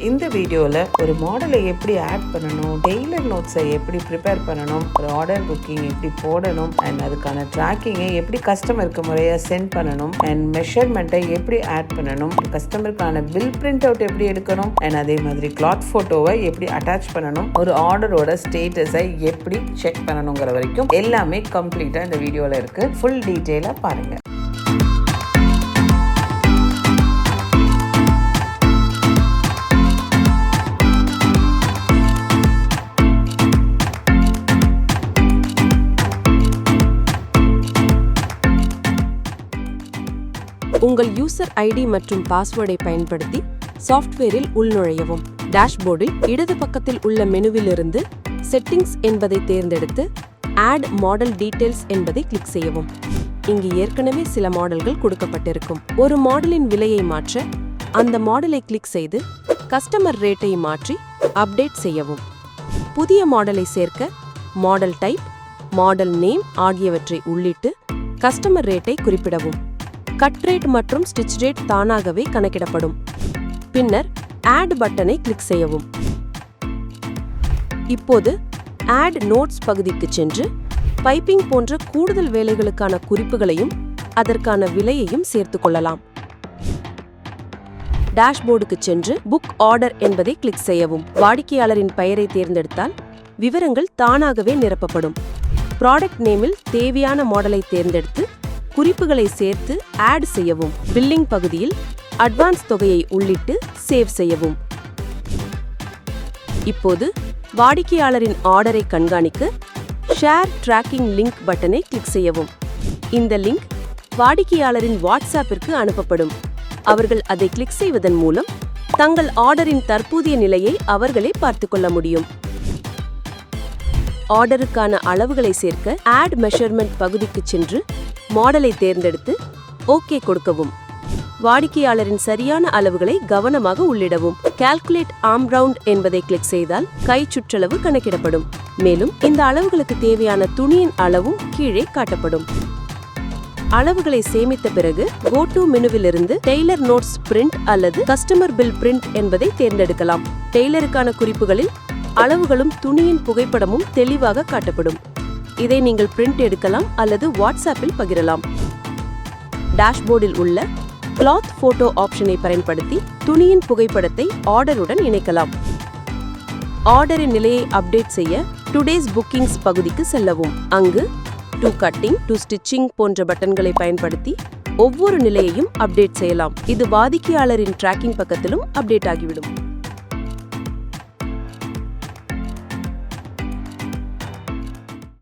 இந்த வீடியோவில் ஒரு மாடலை எப்படி ஆட் பண்ணணும், டெய்லர் நோட்ஸை எப்படி ப்ரிப்பேர் பண்ணணும், ஒரு ஆர்டர் புக்கிங் எப்படி போடணும் அண்ட் அதுக்கான ட்ராக்கிங்கை எப்படி கஸ்டமருக்கு முறையாக சென்ட் பண்ணணும் அண்ட் மெஷர்மெண்ட்டை எப்படி ஆட் பண்ணணும், கஸ்டமருக்கான பில் பிரிண்ட் அவுட் எப்படி எடுக்கணும் அண்ட் அதே மாதிரி கிளாத் ஃபோட்டோவை எப்படி அட்டாச் பண்ணணும், ஒரு ஆர்டரோட ஸ்டேட்டஸை எப்படி செக் பண்ணணுங்கிற வரைக்கும் எல்லாமே கம்ப்ளீட்டாக இந்த வீடியோவில் இருக்குது. ஃபுல் டீட்டெயிலாக பாருங்கள். உங்கள் யூசர் ஐடி மற்றும் பாஸ்வேர்டை பயன்படுத்தி சாஃப்ட்வேரில் உள்நுழையவும். டேஷ்போர்டில் இடது பக்கத்தில் உள்ள மெனுவிலிருந்து செட்டிங்ஸ் என்பதை தேர்ந்தெடுத்து ஆட் மாடல் டீடைல்ஸ் என்பதை கிளிக் செய்யவும். இங்கு ஏற்கனவே சில மாடல்கள் கொடுக்கப்பட்டிருக்கும். ஒரு மாடலின் விலையை மாற்ற அந்த மாடலை கிளிக் செய்து கஸ்டமர் ரேட்டை மாற்றி அப்டேட் செய்யவும். புதிய மாடலை சேர்க்க மாடல் டைப், மாடல் நேம் ஆகியவற்றை உள்ளிட்டு கஸ்டமர் ரேட்டை குறிப்பிடவும். கட் ரேட் மற்றும் ஸ்டிச் ரேட் தானாகவே கணக்கிடப்படும். பின்னர் ஆட் பட்டனை கிளிக் செய்யவும். இப்போது ஆட் நோட்ஸ் பகுதிக்கு சென்று பைப்பிங் போன்ற கூடுதல் வேலைகளுக்கான குறிப்புகளையும் அதற்கான விலையையும் சேர்த்துக் கொள்ளலாம். டேஷ்போர்டுக்கு சென்று புக் ஆர்டர் என்பதை கிளிக் செய்யவும். வாடிக்கையாளரின் பெயரை தேர்ந்தெடுத்தால் விவரங்கள் தானாகவே நிரப்பப்படும். ப்ராடக்ட் நேமில் தேவையான மாடலை தேர்ந்தெடுத்து குறிப்புகளை சேர்த்து ஆட் செய்யவும். பில்லிங் பகுதியில் அட்வான்ஸ் தொகையை உள்ளிட்டு சேவ் செய்யவும். இப்போது வாடிக்கையாளரின் ஆர்டரை கண்காணிக்க ஷேர் ட்ராக்கிங் லிங்க் பட்டனை கிளிக் செய்யவும். இந்த லிங்க் வாடிக்கையாளரின் வாட்ஸ்ஆப்பிற்கு அனுப்பப்படும். அவர்கள் அதை கிளிக் செய்வதன் மூலம் தங்கள் ஆர்டரின் தற்போதைய நிலையை அவர்களே பார்த்துக்கொள்ள முடியும். ஆர்டருக்கான அளவுகளை சேர்க்க ஆட் மெஷர்மெண்ட் பகுதிக்கு சென்று மாடலை தேர்ந்தெடுத்து ஓகே கொடுக்கவும். வாடிக்கையாளரின் சரியான அளவுகளை கவனமாக உள்ளிடவும். கால்குலேட் ஆர்ம் ரவுண்ட் என்பதை கிளிக் செய்தால் கை சுற்றளவு கணக்கிடப்படும். மேலும் இந்த அளவுகளுக்கு தேவையான துணியின் அளவும் கீழே காட்டப்படும். அளவுகளை சேமித்த பிறகு கோ டு மெனுவிலிருந்து டெய்லர் நோட்ஸ் பிரிண்ட் அல்லது கஸ்டமர் பில் பிரிண்ட் என்பதை தேர்ந்தெடுக்கலாம். டெய்லருக்கான குறிப்புகளில் அளவுகளும் துணியின் புகைப்படமும் தெளிவாக காட்டப்படும். இதை நீங்கள் பிரிண்ட் எடுக்கலாம் அல்லது வாட்ஸ்ஆப்பில் பகிரலாம். டேஷ்போர்டில் உள்ள கிளாத் போட்டோ ஆப்ஷனை பயன்படுத்தி துணியின் புகைப்படத்தை ஆர்டருடன் இணைக்கலாம். ஆர்டரின் நிலையை அப்டேட் செய்ய டுடேஸ் புக்கிங்ஸ் பகுதிக்கு செல்லவும். அங்கு டு கட்டிங், டு ஸ்டிச்சிங் போன்ற பட்டன்களை பயன்படுத்தி ஒவ்வொரு நிலையையும் அப்டேட் செய்யலாம். இது வாடிக்கையாளரின் ட்ராக்கிங் பக்கத்திலும் அப்டேட் ஆகிவிடும்.